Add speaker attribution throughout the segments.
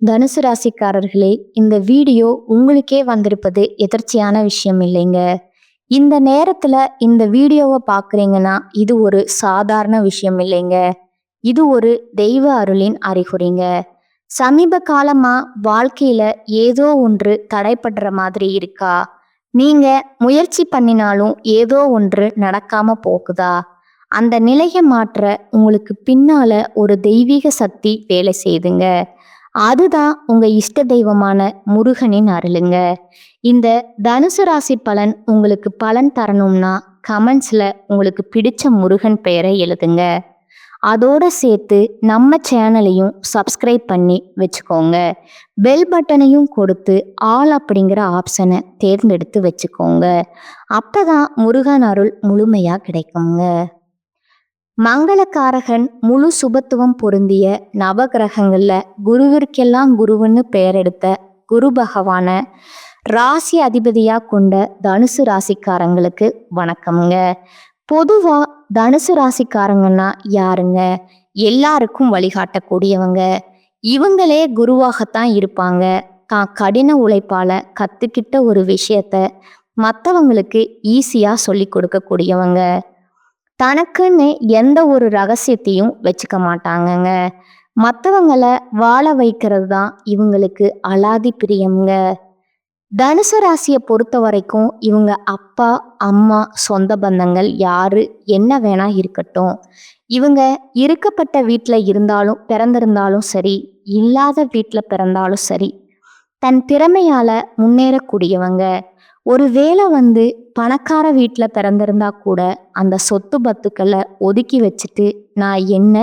Speaker 1: தனுசு ராசிக்காரர்களே, இந்த வீடியோ உங்களுக்கே வந்திருப்பது எதர்ச்சியான விஷயம் இல்லைங்க. இந்த நேரத்துல இந்த வீடியோவை பார்க்குறீங்கன்னா இது ஒரு சாதாரண விஷயம் இல்லைங்க. இது ஒரு தெய்வ அருளின் அறிகுறிங்க. சமீப காலமா வாழ்க்கையில ஏதோ ஒன்று தடைப்படுற மாதிரி இருக்கா? நீங்க முயற்சி பண்ணினாலும் ஏதோ ஒன்று நடக்காம போகுதா? அந்த நிலையை மாற்ற உங்களுக்கு பின்னால ஒரு தெய்வீக சக்தி வேலை செய்யுதுங்க. அதுதான் உங்க இஷ்ட தெய்வமான முருகனின் அருளுங்க. இந்த தனுசு ராசி பலன் உங்களுக்கு பலன் தரணும்னா கமெண்ட்ஸ்ல உங்களுக்கு பிடிச்ச முருகன் பெயரை எழுதுங்க. அதோட சேர்த்து நம்ம சேனலையும் சப்ஸ்கிரைப் பண்ணி வச்சுக்கோங்க. பெல் பட்டனையும் கொடுத்து ஆல் அப்படிங்கிற ஆப்ஷனை தேர்ந்தெடுத்து வச்சுக்கோங்க. அப்பதான் முருகன் அருள் முழுமையா கிடைக்குங்க. மங்களக்காரகன் முழு சுபத்துவம் பொருந்திய நவகிரகங்கள்ல குருவிற்கெல்லாம் குருவுன்னு பெயர் எடுத்த குரு பகவான ராசி அதிபதியா கொண்ட தனுசு ராசிக்காரங்களுக்கு வணக்கம்ங்க. பொதுவா தனுசு ராசிக்காரங்கன்னா யாருங்க? எல்லாருக்கும் வழிகாட்டக்கூடியவங்க. இவங்களே குருவாகத்தான் இருப்பாங்க. தான் கடின உழைப்பால கத்துக்கிட்ட ஒரு விஷயத்த மற்றவங்களுக்கு ஈஸியா சொல்லி கொடுக்கக்கூடியவங்க. தனக்குன்னு எந்த ஒரு ரகசியத்தையும் வச்சுக்க மாட்டாங்கங்க. மற்றவங்களை வாழ வைக்கிறது தான் இவங்களுக்கு அலாதி பிரியம்ங்க. தனுசு ராசியை பொறுத்த வரைக்கும் இவங்க அப்பா அம்மா சொந்த பந்தங்கள் யாரு என்ன வேணா இருக்கட்டும், இவங்க இருக்கப்பட்ட வீட்டில் இருந்தாலும் பிறந்திருந்தாலும் சரி, இல்லாத வீட்டில் பிறந்தாலும் சரி, தன் திறமையால முன்னேறக்கூடியவங்க. ஒருவேளை பணக்கார வீட்டில் பிறந்திருந்தா கூட அந்த சொத்து பத்துக்களை ஒதுக்கி வச்சுட்டு நான் என்ன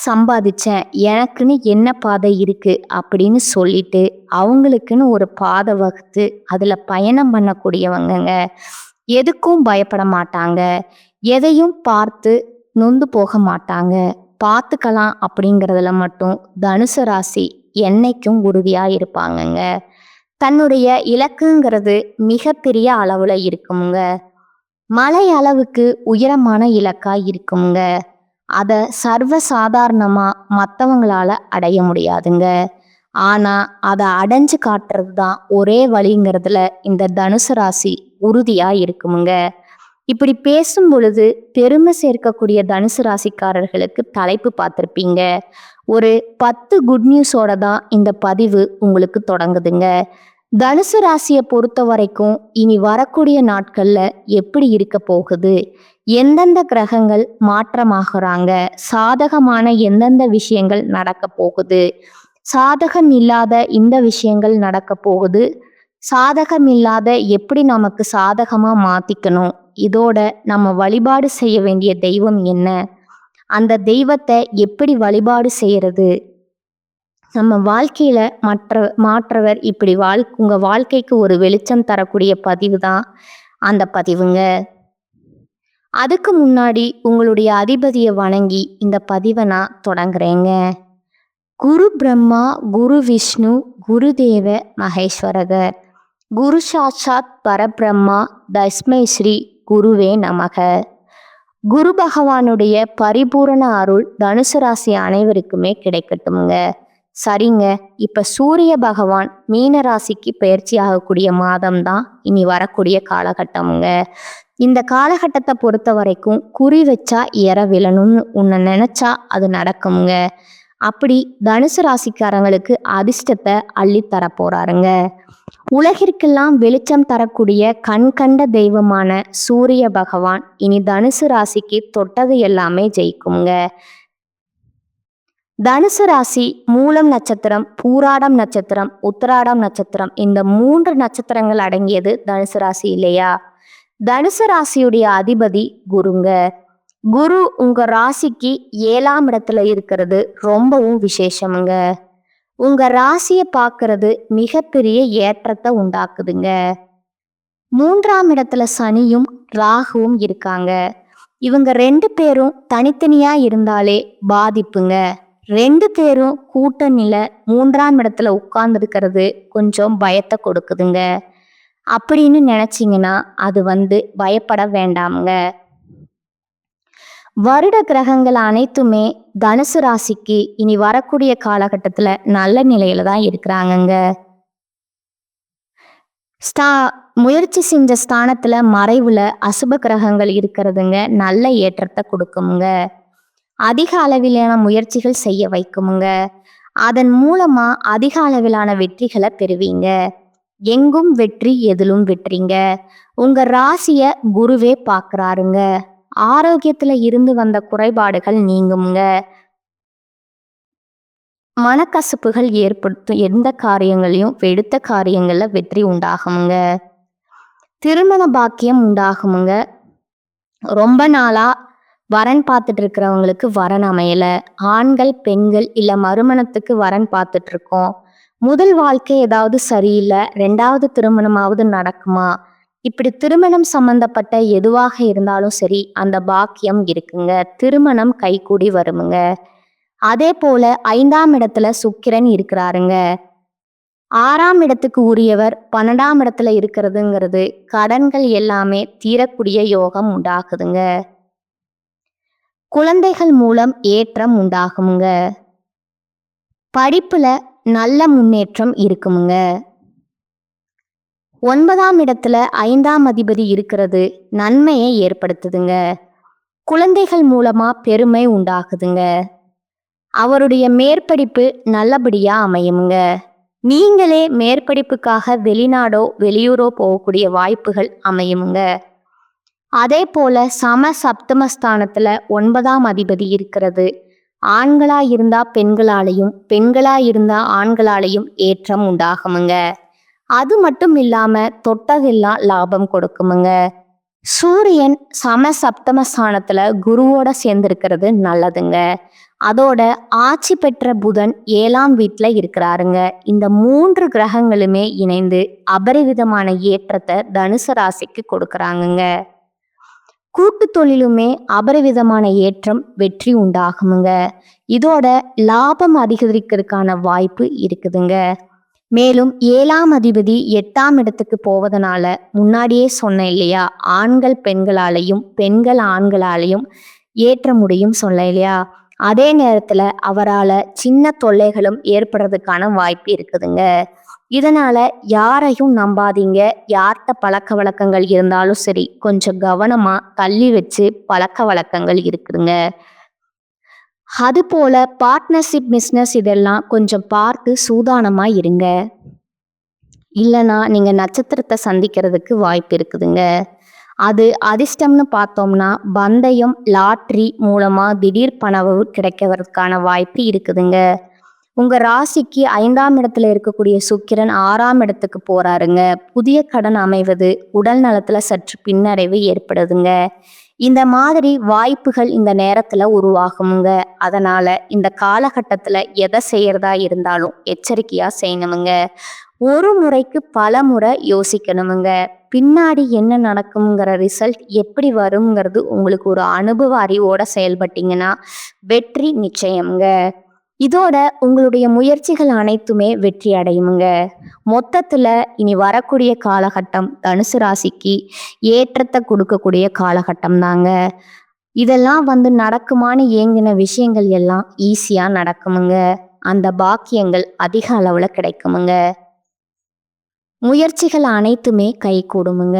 Speaker 1: சம்பாதிச்சேன், எனக்குன்னு என்ன பாதை இருக்கு அப்படின்னு சொல்லிட்டு அவங்களுக்குன்னு ஒரு பாதை வகுத்து அதில் பயணம் பண்ணக்கூடியவங்கங்க. எதுக்கும் பயப்பட மாட்டாங்க. எதையும் பார்த்து நொந்து போக மாட்டாங்க. பார்த்துக்கலாம் அப்படிங்கிறதுல மட்டும் தனுசு ராசி என்னைக்கும் உறுதியாக இருப்பாங்கங்க. தன்னுடைய இலக்குங்கிறது மிகப்பெரிய அளவுல இருக்குமுங்க. மலை அளவுக்கு உயரமான இலக்கா இருக்குமுங்க. அதை சர்வ சாதாரணமா மற்றவங்களால அடைய முடியாதுங்க. ஆனா அதை அடைஞ்சு காட்டுறது தான் ஒரே வழிங்கிறதுல இந்த தனுசு ராசி உறுதியா இருக்குமுங்க. இப்படி பேசும் பொழுது பெருமை சேர்க்கக்கூடிய தனுசு ராசிக்காரர்களுக்கு தலைப்பு பார்த்துருப்பீங்க. ஒரு 10 குட் நியூஸோட தான் இந்த பதிவு உங்களுக்கு தொடங்குதுங்க. தனுசு ராசியை பொறுத்த வரைக்கும் இனி வரக்கூடிய நாட்கள்ல எப்படி இருக்க போகுது, எந்தெந்த கிரகங்கள் மாற்றமாகறாங்க, சாதகமான எந்தெந்த விஷயங்கள் நடக்க போகுது, சாதகம் இல்லாத இந்த விஷயங்கள் நடக்க போகுது, சாதகம் இல்லாத எப்படி நமக்கு சாதகமா மாத்திக்கணும், இதோட நம்ம வழிபாடு செய்ய வேண்டிய தெய்வம் என்ன, அந்த தெய்வத்தை எப்படி வழிபாடு செய்யறது, நம்ம வாழ்க்கையில மாற்றவர் இப்படி உங்க வாழ்க்கைக்கு ஒரு வெளிச்சம் தரக்கூடிய பதிவு தான் அந்த பதிவுங்க. அதுக்கு முன்னாடி உங்களுடைய அதிபதியை வணங்கி இந்த பதிவை நான் தொடங்குறேங்க. குரு பிரம்மா குரு விஷ்ணு குரு தேவ மகேஸ்வரகர் குரு சாட்சாத் பரபிரம்மா தஸ்மை ஸ்ரீ குருவே நமக. குரு பகவானுடைய பரிபூரண அருள் தனுசு ராசி அனைவருக்குமே கிடைக்கட்டும்ங்க. சரிங்க, இப்ப சூரிய பகவான் மீன ராசிக்கு பயிற்சி ஆகக்கூடிய மாதம் தான் இனி வரக்கூடிய காலகட்டம்ங்க. இந்த காலகட்டத்தை பொறுத்த வரைக்கும் குறி வச்சா எற விழணும்னு உன்னை நினைச்சா அது நடக்குங்க. அப்படி தனுசு ராசிக்காரங்களுக்கு அதிர்ஷ்டத்தை அள்ளித்தர போறாருங்க. உலகிற்கெல்லாம் வெளிச்சம் தரக்கூடிய கண் கண்ட தெய்வமான சூரிய பகவான் இனி தனுசு ராசிக்கு தொட்டது எல்லாமே ஜெயிக்குங்க. தனுசு ராசி மூலம் நட்சத்திரம், பூராடம் நட்சத்திரம், உத்திராடம் நட்சத்திரம், இந்த 3 நட்சத்திரங்கள் அடங்கியது தனுசு ராசி இல்லையா? தனுசு ராசியுடைய அதிபதி குருங்க. குரு உங்க ராசிக்கு 7ஆம் இடத்துல இருக்கிறது ரொம்பவும் விசேஷமுங்க. உங்க ராசியை பார்க்கறது மிகப்பெரிய ஏற்றத்தை உண்டாக்குதுங்க. 3ஆம் இடத்துல சனியும் ராகுவும் இருக்காங்க. இவங்க 2 பேரும் தனித்தனியா இருந்தாலே பாதிப்புங்க. 2 பேரும் கூட்டணியில 3ஆம் இடத்துல உட்கார்ந்துருக்கிறது கொஞ்சம் பயத்தை கொடுக்குதுங்க. அப்படின்னு நினைச்சிங்கன்னா அது பயப்பட வேண்டாமுங்க. வருட கிரகங்கள் அனைத்துமே தனுசு ராசிக்கு இனி வரக்கூடிய காலகட்டத்துல நல்ல நிலையில தான் இருக்கிறாங்கங்க. ஸ்டா முயற்சி செஞ்ச ஸ்தானத்துல மறைவுல அசுப கிரகங்கள் இருக்கிறதுங்க நல்ல ஏற்றத்தை கொடுக்குமுங்க. அதிக அளவிலான முயற்சிகள் செய்ய வைக்குமுங்க. அதன் மூலமா அதிக அளவிலான வெற்றிகளை பெறுவீங்க. எங்கும் வெற்றி எதிலும் வெற்றிங்க. உங்க ராசிய குருவே பார்க்கறாருங்க. ஆரோக்கியத்துல இருந்து வந்த குறைபாடுகள் நீங்குமுங்க. மனக்கசப்புகள் ஏற்படுத்தும் எந்த காரியங்களையும் எடுத்த காரியங்கள்ல வெற்றி உண்டாகுமுங்க. திருமண பாக்கியம் உண்டாகுமுங்க. ரொம்ப நாளா வரன் பார்த்துட்டு இருக்கிறவங்களுக்கு வரன் அமையல. ஆண்கள் பெண்கள் இல்ல மறுமணத்துக்கு வரன் பார்த்துட்டு இருக்கோம். முதல் வாழ்க்கை ஏதாவது சரியில்லை, 2வது திருமணமாவது நடக்குமா? இப்படி திருமணம் சம்பந்தப்பட்ட எதுவாக இருந்தாலும் சரி அந்த பாக்கியம் இருக்குங்க. திருமணம் கைகூடி வருமுங்க. அதே போல 5ஆம் இடத்துல சுக்கிரன் இருக்கிறாருங்க. 6ஆம் இடத்துக்கு உரியவர் 12ஆம் இடத்துல இருக்கிறதுங்கிறது கடன்கள் எல்லாமே தீரக்கூடிய யோகம் உண்டாகுதுங்க. குழந்தைகள் மூலம் ஏற்றம் உண்டாகுமுங்க. படிப்புல நல்ல முன்னேற்றம் இருக்குமுங்க. 9ஆம் இடத்துல 5ஆம் அதிபதி இருக்கிறது நன்மையை ஏற்படுத்துதுங்க. குழந்தைகள் மூலமா பெருமை உண்டாகுதுங்க. அவருடைய மேற்படிப்பு நல்லபடியா அமையுமுங்க. நீங்களே மேற்படிப்புக்காக வெளிநாடோ வெளியூரோ போகக்கூடிய வாய்ப்புகள் அமையுமுங்க. அதே போல சம சப்தமஸ்தானத்துல 9ஆம் அதிபதி இருக்கிறது ஆண்களா இருந்தா பெண்களாலையும் பெண்களா இருந்தா ஆண்களாலையும் ஏற்றம் உண்டாகுமுங்க. அது மட்டும் இல்லாம தொட்டதெல்லாம் லாபம் கொடுக்குமுங்க. சூரியன் சம சப்தமஸ்தானத்துல குருவோட சேர்ந்திருக்கிறது நல்லதுங்க. அதோட ஆட்சி பெற்ற புதன் 7ஆம் வீட்டுல இருக்கிறாருங்க. இந்த 3 கிரகங்களுமே இணைந்து அபரிவிதமான ஏற்றத்தை தனுசு ராசிக்கு கொடுக்கறாங்கங்க. கூட்டு தொழிலுமே அபரிவிதமான ஏற்றம் வெற்றி உண்டாகுமுங்க. இதோட லாபம் அதிகரிக்கிறதுக்கான வாய்ப்பு இருக்குதுங்க. மேலும் 7ஆம் அதிபதி 8ஆம் இடத்துக்கு போவதனால முன்னாடியே சொன்னேன் இல்லையா, ஆண்கள் பெண்களாலையும் பெண்கள் ஆண்களாலையும் ஏற்ற முடியும் சொன்னேன் இல்லையா. அதே நேரத்துல அவரால சின்ன தொல்லைகளும் ஏற்படுறதுக்கான வாய்ப்பு இருக்குதுங்க. இதனால யாரையும் நம்பாதீங்க. யார்கிட்ட பழக்க வழக்கங்கள் இருந்தாலும் சரி கொஞ்சம் கவனமா தள்ளி வச்சு பழக்க வழக்கங்கள் இருக்குதுங்க. அது போல பார்ட்னர்ஷிப் பிஸ்னஸ் இதெல்லாம் கொஞ்சம் பார்த்து சூதானமா இருங்க. இல்லைன்னா நீங்க நட்சத்திரத்தை சந்திக்கிறதுக்கு வாய்ப்பு இருக்குதுங்க. அது அதிர்ஷ்டம்னு பார்த்தோம்னா பந்தயம் லாட்ரி மூலமா திடீர் பணவு கிடைக்கிறதுக்கான வாய்ப்பு இருக்குதுங்க. உங்க ராசிக்கு 5ஆம் இடத்துல இருக்கக்கூடிய சுக்கிரன் 6ஆம் இடத்துக்கு போறாருங்க. புதிய கடன் அமைவது, உடல் நலத்துல சற்று பின்னடைவு ஏற்படுதுங்க. இந்த மாதிரி வாய்ப்புகள் இந்த நேரத்துல உருவாகுமுங்க. அதனால இந்த காலகட்டத்துல எதை செய்யறதா இருந்தாலும் எச்சரிக்கையா செய்யணுமுங்க. ஒரு முறைக்கு பல முறை யோசிக்கணுமுங்க. பின்னாடி என்ன நடக்குங்கிற ரிசல்ட் எப்படி வருங்கிறது உங்களுக்கு ஒரு அனுபவ அறிவோட செயல்பட்டீங்கன்னா வெற்றி நிச்சயம்ங்க. இதோட உங்களுடைய முயற்சிகள் அனைத்துமே வெற்றி அடையுமுங்க. மொத்தத்துல இனி வரக்கூடிய காலகட்டம் தனுசு ராசிக்கு ஏற்றத்தை கொடுக்கக்கூடிய காலகட்டம் தாங்க. இதெல்லாம் நடக்குமான்னு ஏங்கின விஷயங்கள் எல்லாம் ஈஸியா நடக்குமுங்க. அந்த பாக்கியங்கள் அதிக அளவுல கிடைக்குமுங்க. முயற்சிகள் அனைத்துமே கை கூடுமுங்க.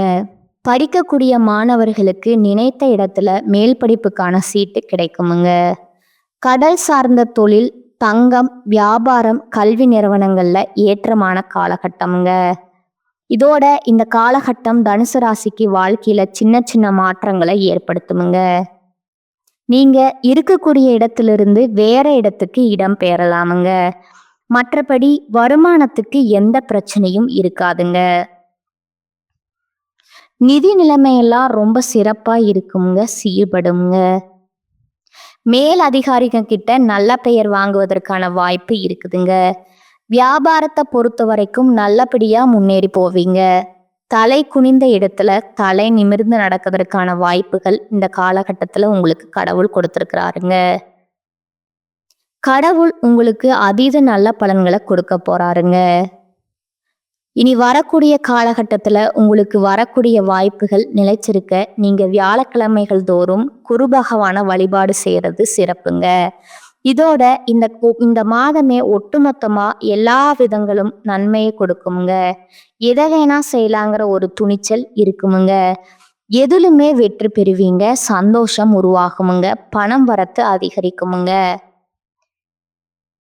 Speaker 1: படிக்கக்கூடிய மாணவர்களுக்கு நினைத்த இடத்துல மேல் படிப்புக்கான சீட்டு கிடைக்குமுங்க. கடல் சார்ந்த தொழில், தங்கம், வியாபாரம், கல்வி நிறுவனங்கள்ல ஏற்றமான காலகட்டம்ங்க. இதோட இந்த காலகட்டம் தனுசு ராசிக்கு வாழ்க்கையில சின்ன சின்ன மாற்றங்களை ஏற்படுத்துமுங்க. நீங்க இருக்கக்கூடிய இடத்திலிருந்து வேற இடத்துக்கு இடம் பெயரலாமுங்க. மற்றபடி வருமானத்துக்கு எந்த பிரச்சனையும் இருக்காதுங்க. நிதி நிலைமையெல்லாம் ரொம்ப சிறப்பா இருக்குங்க, சீர்படுங்க. மேல் அதிகாரிகள் கிட்ட நல்ல பெயர் வாங்குவதற்கான வாய்ப்பு இருக்குதுங்க. வியாபாரத்தை பொறுத்த வரைக்கும் நல்லபடியா முன்னேறி போவீங்க. தலை குனிந்த இடத்துல தலை நிமிர்ந்து நடக்கிறதுக்கான வாய்ப்புகள் இந்த காலகட்டத்துல உங்களுக்கு கடவுள் கொடுத்திருக்கிறாருங்க. கடவுள் உங்களுக்கு அதீத நல்ல பலன்களை கொடுக்க போறாருங்க. இனி வரக்கூடிய காலகட்டத்துல உங்களுக்கு வரக்கூடிய வாய்ப்புகள் நிலைச்சிருக்க நீங்க வியாழக்கிழமைகள் தோறும் குரு பகவான வழிபாடு செய்யறது சிறப்புங்க. இதோட இந்த மாதமே ஒட்டுமொத்தமா எல்லா விதங்களும் நன்மையை கொடுக்குமுங்க. எதை வேணா செய்யலாங்கிற ஒரு துணிச்சல் இருக்குமுங்க. எதிலுமே வெற்றி பெறுவீங்க. சந்தோஷம் உருவாகுமுங்க. பணம் வரத்து அதிகரிக்குமுங்க.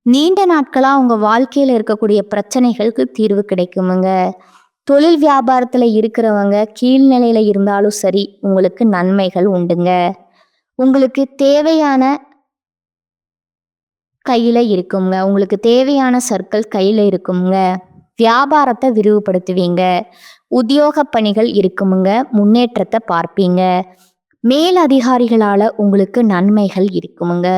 Speaker 1: நீண்ட நாட்களா உங்க வாழ்க்கையில இருக்கக்கூடிய பிரச்சனைகளுக்கு தீர்வு கிடைக்குமுங்க. தொழில் வியாபாரத்துல இருக்கிறவங்க கீழ்நிலையில இருந்தாலும் சரி, உங்களுக்கு நன்மைகள் உண்டுங்க. உங்களுக்கு தேவையான கையில இருக்குங்க. உங்களுக்கு தேவையான சர்க்கிள் கையில இருக்குங்க. வியாபாரத்தை விரிவுபடுத்துவீங்க. உத்தியோக பணிகள் இருக்குமுங்க. முன்னேற்றத்தை பார்ப்பீங்க. மேல் அதிகாரிகளால உங்களுக்கு நன்மைகள் இருக்குமுங்க.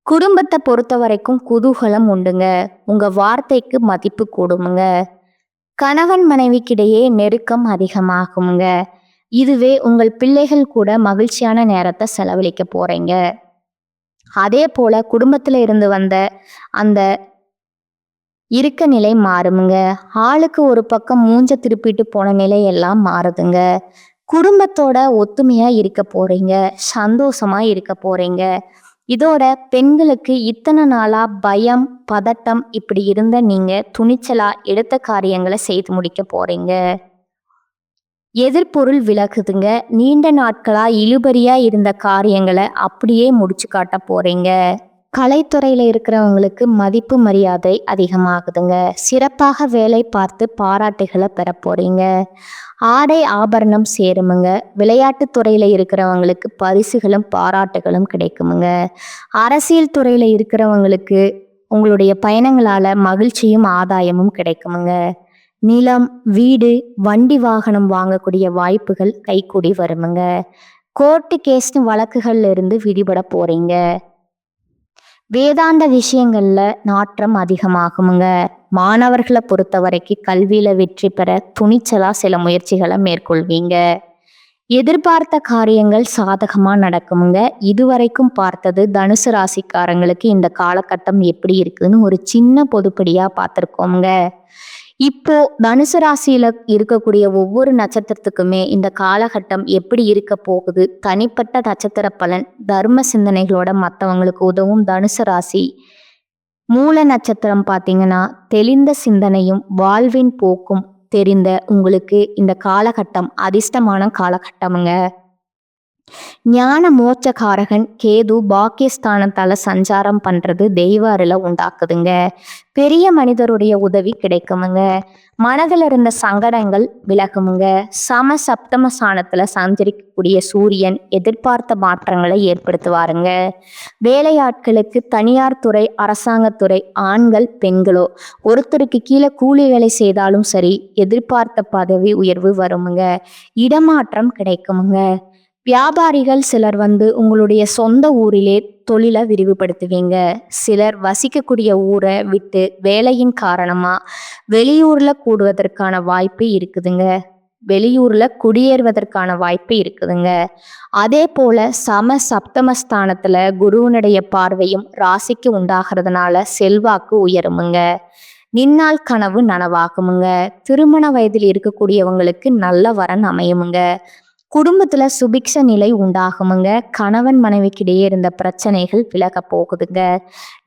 Speaker 1: குடும்பத்தை பொறுத்த வரைக்கும் குதூகலம் உண்டுங்க. உங்க வார்த்தைக்கு மதிப்பு கூடுமுங்க. கணவன் மனைவிக்கிடையே நெருக்கம் அதிகமாகுமுங்க. இதுவே உங்கள் பிள்ளைகள் கூட மகிழ்ச்சியான நேரத்தை செலவழிக்க போறீங்க. அதே போல குடும்பத்துல இருந்து வந்த அந்த இருக்க நிலை மாறுமுங்க. ஆளுக்கு ஒரு பக்கம் மூஞ்ச திருப்பிட்டு போன நிலை எல்லாம் மாறுதுங்க. குடும்பத்தோட ஒத்துமையா இருக்க போறீங்க. சந்தோஷமா இருக்க போறீங்க. இதோட பெண்களுக்கு இத்தனை நாளா பயம், பதட்டம் இப்படி இருந்த நீங்க துணிச்சலா எடுத்த காரியங்களை செய்து முடிக்க போறீங்க. எதிர்பொருள் விலகுதுங்க. நீண்ட நாட்களா இழுபறியா இருந்த காரியங்களை அப்படியே முடிச்சு காட்ட போறீங்க. கலைத்துறையில இருக்கிறவங்களுக்கு மதிப்பு மரியாதை அதிகமாகுதுங்க. சிறப்பாக வேலை பார்த்து பாராட்டுகளை பெற போறீங்க. ஆடை ஆபரணம் சேருமுங்க. விளையாட்டு துறையில இருக்கிறவங்களுக்கு பரிசுகளும் பாராட்டுகளும் கிடைக்குமுங்க. அரசியல் துறையில இருக்கிறவங்களுக்கு உங்களுடைய பயணங்களால மகிழ்ச்சியும் ஆதாயமும் கிடைக்குமுங்க. நிலம், வீடு, வண்டி வாகனம் வாங்கக்கூடிய வாய்ப்புகள் கைகூடி வருமுங்க. கோர்ட்டு கேஸ்னு வழக்குகள்ல இருந்து விடுபட போறீங்க. வேதாந்த விஷயங்கள்ல நாட்டம் அதிகமாகுமுங்க. மாணவர்களை பொறுத்த வரைக்கும் கல்வியில வெற்றி பெற துணிச்சலா சில முயற்சிகளை மேற்கொள்வீங்க. எதிர்பார்த்த காரியங்கள் சாதகமா நடக்குமுங்க. இதுவரைக்கும் பார்த்தது தனுசு ராசிக்காரங்களுக்கு இந்த காலகட்டம் எப்படி இருக்குதுன்னு ஒரு சின்ன பொதுப்படியா பார்த்துருக்கோங்க. இப்போ தனுசு ராசியில இருக்கக்கூடிய ஒவ்வொரு நட்சத்திரத்துக்குமே இந்த காலகட்டம் எப்படி இருக்க போகுது, தனிப்பட்ட நட்சத்திர பலன், தர்ம சிந்தனைகளோட மற்றவங்களுக்கு உதவும் தனுசு ராசி. மூல நட்சத்திரம் பார்த்தீங்கன்னா தெளிந்த சிந்தனையும் வாழ்வின் போக்கும் தெரிந்த உங்களுக்கு இந்த காலகட்டம் அதிர்ஷ்டமான காலகட்டமுங்க. ஞான மோட்சகாரகன் கேது பாக்கியஸ்தானத்தால சஞ்சாரம் பண்றது தெய்வ அருளை உண்டாக்குதுங்க. பெரிய மனிதருடைய உதவி கிடைக்குமுங்க. மனதில் இருந்த சங்கடங்கள் விலகுமுங்க. சப்தம ஸ்தானத்துல சஞ்சரிக்கக்கூடிய சூரியன் எதிர்பார்த்த மாற்றங்களை ஏற்படுத்துவாருங்க. வேலையாட்களுக்கு தனியார் துறை, அரசாங்கத்துறை, ஆண்கள் பெண்களோ ஒருத்தருக்கு கீழே கூலி வேலை செய்தாலும் சரி எதிர்பார்த்த பதவி உயர்வு வருமுங்க. இடமாற்றம் கிடைக்குமுங்க. வியாபாரிகள் சிலர் உங்களுடைய சொந்த ஊரிலே தொழிலை விரிவுபடுத்துவீங்க. சிலர் வசிக்கக்கூடிய ஊரை விட்டு வேலையின் காரணமா வெளியூர்ல கூடுவதற்கான வாய்ப்பு இருக்குதுங்க. வெளியூர்ல குடியேறுவதற்கான வாய்ப்பு இருக்குதுங்க. அதே போல சப்தமஸ்தானத்துல குருவனுடைய பார்வையும் ராசிக்கு உண்டாகிறதுனால செல்வாக்கு உயருமுங்க. நின்னால் கனவு நனவாகுமுங்க. திருமண வயதில் இருக்கக்கூடியவங்களுக்கு நல்ல வரன் அமையுமுங்க. குடும்பத்துல சுபிக்ஷ நிலை உண்டாகுமுங்க. கணவன் மனைவிக்கிடையே இருந்த பிரச்சனைகள் விலக போகுதுங்க.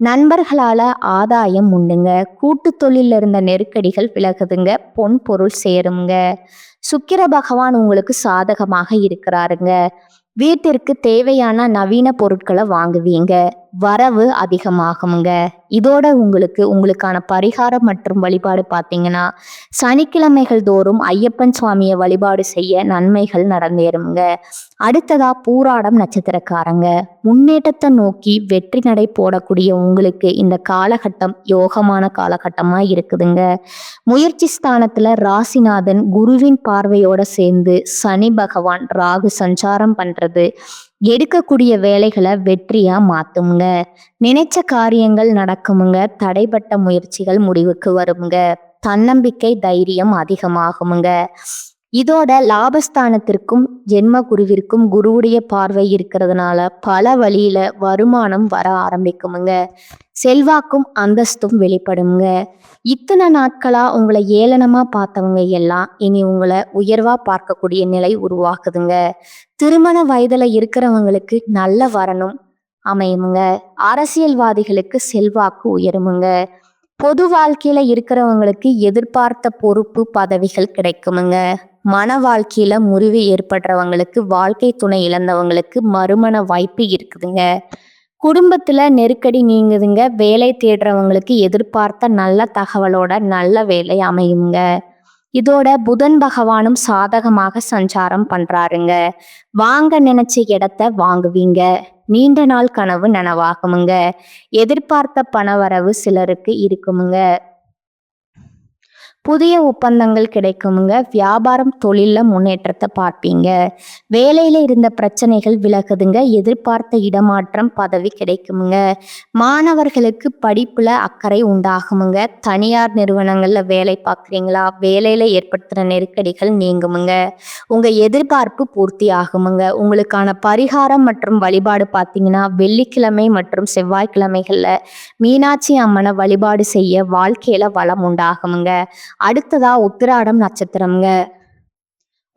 Speaker 1: நண்பர்களால ஆதாயம் உண்டுங்க. கூட்டு தொழில இருந்த நெருக்கடிகள் விலகுதுங்க. பொன் பொருள் சேருங்க. சுக்கிர பகவான் உங்களுக்கு சாதகமாக இருக்கிறாருங்க. வீட்டிற்கு தேவையான நவீன பொருட்களை வாங்குவீங்க. வரவு அதிகமாகுமுங்க. இதோட உங்களுக்கான பரிகாரம் மற்றும் வழிபாடு பார்த்தீங்கன்னா சனிக்கிழமைகள் தோறும் ஐயப்பன் சுவாமியை வழிபாடு செய்ய நன்மைகள் நடந்தேறுங்க. அடுத்ததா பூராடம் நட்சத்திரக்காரங்க. முன்னேற்றத்தை நோக்கி வெற்றி நடை போடக்கூடிய உங்களுக்கு இந்த காலகட்டம் யோகமான காலகட்டமா இருக்குதுங்க. முயற்சி ஸ்தானத்துல ராசிநாதன் குருவின் பார்வையோட சேர்ந்து சனி பகவான் ராகு சஞ்சாரம் பண்றது எடுக்கக்கூடிய வேலைகளை வெற்றியா மாத்துங்க. நினைச்ச காரியங்கள் நடக்குமுங்க. தடைப்பட்ட முயற்சிகள் முடிவுக்கு வருங்க. தன்னம்பிக்கை தைரியம் அதிகமாகுமுங்க. இதோட லாபஸ்தானத்திற்கும் ஜென்ம குருவிற்கும் குருவுடைய பார்வை இருக்கிறதுனால பல வழியில வருமானம் வர ஆரம்பிக்குமுங்க. செல்வாக்கும் அந்தஸ்தும் வெளிப்படுங்க. இத்தனை நாட்களா உங்களை ஏளனமா பார்த்தவங்க எல்லாம் இனி உங்களை உயர்வா பார்க்கக்கூடிய நிலை உருவாக்குதுங்க. திருமண வயதுல இருக்கிறவங்களுக்கு நல்ல வரனும் அமையுமுங்க. அரசியல்வாதிகளுக்கு செல்வாக்கு உயருமுங்க. பொது வாழ்க்கையில இருக்கிறவங்களுக்கு எதிர்பார்த்த பொறுப்பு பதவிகள் கிடைக்குமுங்க. மன வாழ்க்கையில முறிவு ஏற்படுறவங்களுக்கு, வாழ்க்கை துணை இழந்தவங்களுக்கு மறுமண வாய்ப்பு இருக்குதுங்க. குடும்பத்துல நெருக்கடி நீங்குதுங்க. வேலை தேடுறவங்களுக்கு எதிர்பார்த்த நல்ல தகவலோட நல்ல வேலை அமையுங்க. இதோட புதன் பகவானும் சாதகமாக சஞ்சாரம் பண்றாருங்க. வாங்க நினைச்ச இடத்த வாங்குவீங்க. நீண்ட நாள் கனவு நனவாகுமுங்க. எதிர்பார்த்த பணவரவு சிலருக்கு இருக்குமுங்க. புதிய ஒப்பந்தங்கள் கிடைக்குமுங்க. வியாபாரம் தொழில்ல முன்னேற்றத்தை பார்ப்பீங்க. வேலையில இருந்த பிரச்சனைகள் விலகுதுங்க. எதிர்பார்த்த இடமாற்றம் பதவி கிடைக்குமுங்க. மாணவர்களுக்கு படிப்புல அக்கறை உண்டாகுமுங்க. தனியார் நிறுவனங்கள்ல வேலை பார்க்குறீங்களா, வேலையில ஏற்படுத்துற நெருக்கடிகள் நீங்குமுங்க. உங்க எதிர்பார்ப்பு பூர்த்தி ஆகுமுங்க. உங்களுக்கான பரிகாரம் மற்றும் வழிபாடு பார்த்தீங்கன்னா வெள்ளிக்கிழமை மற்றும் செவ்வாய்க்கிழமைகள்ல மீனாட்சி அம்மனை வழிபாடு செய்ய வாழ்க்கையில வளம் உண்டாகுமுங்க. அடுத்ததா உத்திராடம் நட்சத்திரம்ங்க.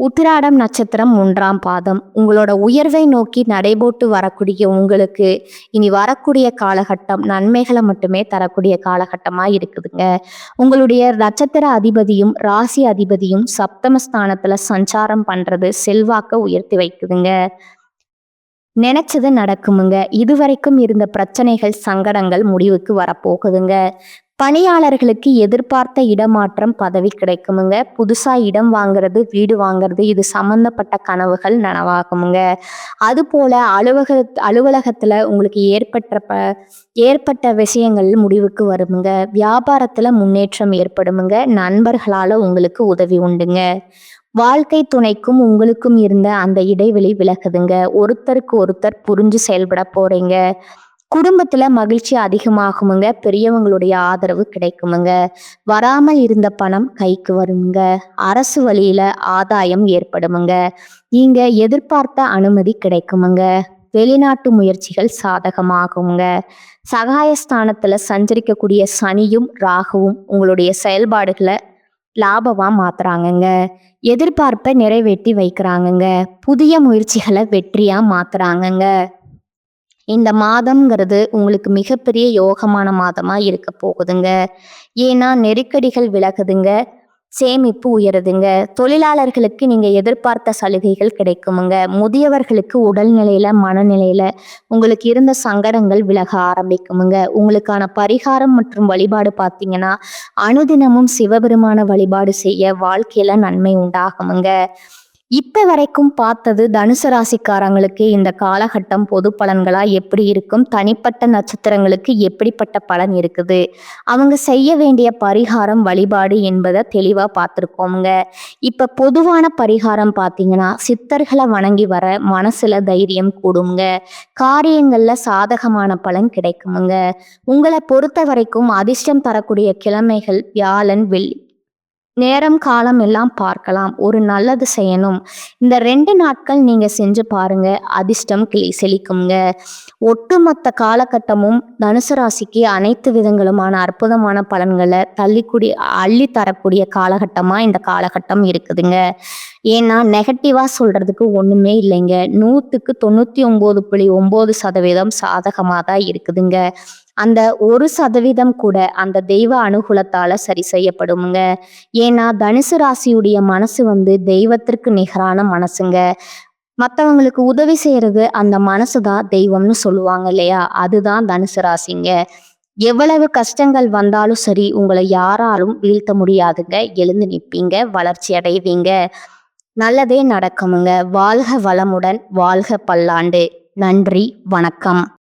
Speaker 1: உத்திராடம் நட்சத்திரம் 1ஆம் பாதம். உங்களோட உயர்வை நோக்கி நடைபோட்டு வரக்கூடிய உங்களுக்கு இனி வரக்கூடிய காலகட்டம் நன்மைகளை மட்டுமே தரக்கூடிய காலகட்டமா இருக்குதுங்க. உங்களுடைய நட்சத்திர அதிபதியும் ராசி அதிபதியும் சப்தமஸ்தானத்துல சஞ்சாரம் பண்றது செல்வாக்க உயர்த்தி வைக்குதுங்க. நினைச்சது நடக்குமுங்க. இதுவரைக்கும் இருந்த பிரச்சனைகள் சங்கடங்கள் முடிவுக்கு வரப்போகுதுங்க. பணியாளர்களுக்கு எதிர்பார்த்த இடமாற்றம் பதவி கிடைக்குமுங்க. புதுசா இடம் வாங்குறது, வீடு வாங்குறது, இது சம்பந்தப்பட்ட கனவுகள் நனவாகுமுங்க. அதுபோல அலுவலகத்துல உங்களுக்கு ஏற்பட்ட விஷயங்கள் முடிவுக்கு வருமுங்க. வியாபாரத்துல முன்னேற்றம் ஏற்படுமுங்க. நண்பர்களால உங்களுக்கு உதவி உண்டுங்க. வாழ்க்கை துணைக்கும் உங்களுக்கும் இருந்த அந்த இடைவெளி விலகுதுங்க. ஒருத்தருக்கு ஒருத்தர் புரிஞ்சு செயல்பட போறீங்க. குடும்பத்துல மகிழ்ச்சி அதிகமாகுமுங்க. பெரியவங்களுடைய ஆதரவு கிடைக்குமுங்க. வராமல் இருந்த பணம் கைக்கு வருமுங்க. அரசு வழியில ஆதாயம் ஏற்படுமுங்க. நீங்க எதிர்பார்த்த அனுமதி கிடைக்குமுங்க. வெளிநாட்டு முயற்சிகள் சாதகமாகுங்க. சகாயஸ்தானத்துல சஞ்சரிக்கக்கூடிய சனியும் ராகுவும் உங்களுடைய செயல்பாடுகளை லாபமா மாத்துறாங்கங்க. எதிர்பார்ப்பை நிறைவேற்றி வைக்கிறாங்கங்க. புதிய முயற்சிகளை வெற்றியா மாத்துறாங்கங்க. இந்த மாதம்ங்கிறது உங்களுக்கு மிகப்பெரிய யோகமான மாதமா இருக்க போகுதுங்க. ஏன்னா நெருக்கடிகள் விலகுதுங்க. சேமிப்பு உயருதுங்க. தொழிலாளர்களுக்கு நீங்க எதிர்பார்த்த சலுகைகள் கிடைக்குமுங்க. முதியவர்களுக்கு உடல்நிலையில மனநிலையில உங்களுக்கு இருந்த சங்கடங்கள் விலக ஆரம்பிக்குமுங்க. உங்களுக்கான பரிகாரம் மற்றும் வழிபாடு பார்த்தீங்கன்னா அனுதினமும் சிவபெருமான வழிபாடு செய்ய வாழ்க்கையில நன்மை உண்டாகுமுங்க. இப்ப வரைக்கும் பார்த்தது தனுசு ராசிக்காரங்களுக்கு இந்த காலகட்டம் பொது பலன்களா எப்படி இருக்கும், தனிப்பட்ட நட்சத்திரங்களுக்கு எப்படிப்பட்ட பலன் இருக்குது, அவங்க செய்ய வேண்டிய பரிகாரம் வழிபாடு என்பதை தெளிவா பார்த்துருக்கோங்க. இப்ப பொதுவான பரிகாரம் பார்த்தீங்கன்னா சித்தர்களை வணங்கி வர மனசுல தைரியம் கூடுங்க. காரியங்கள்ல சாதகமான பலன் கிடைக்குமுங்க. உங்களை பொறுத்த வரைக்கும் அதிர்ஷ்டம் தரக்கூடிய கிழமைகள் வியாழன், வெள்ளி. நேரம் காலம் எல்லாம் பார்க்கலாம். ஒரு நல்லது செய்யணும். இந்த 2 நாட்கள் நீங்க செஞ்சு பாருங்க. அதிர்ஷ்டம் செழிக்குங்க. ஒட்டுமொத்த காலகட்டமும் தனுசு ராசிக்கு அனைத்து விதங்களுமான அற்புதமான பலன்களை அள்ளி தரக்கூடிய காலகட்டமா இந்த காலகட்டம் இருக்குதுங்க. ஏன்னா நெகட்டிவா சொல்றதுக்கு ஒண்ணுமே இல்லைங்க. 100க்கு 99.9% சாதகமா தான் இருக்குதுங்க. அந்த 1% கூட அந்த தெய்வ அனுகூலத்தால சரி செய்யப்படுங்க. ஏன்னா தனுசு ராசியுடைய மனசு தெய்வத்திற்கு நிகரான மனசுங்க. மற்றவங்களுக்கு உதவி செய்யறது அந்த மனசுதான் தெய்வம்னு சொல்லுவாங்க இல்லையா, அதுதான் தனுசு ராசிங்க. எவ்வளவு கஷ்டங்கள் வந்தாலும் சரி உங்களை யாராலும் வீழ்த்த முடியாதுங்க. எழுந்து நிற்பீங்க, வளர்ச்சி அடைவீங்க, நல்லதே நடக்குமுங்க. வாழ்க வளமுடன், வாழ்க பல்லாண்டு. நன்றி, வணக்கம்.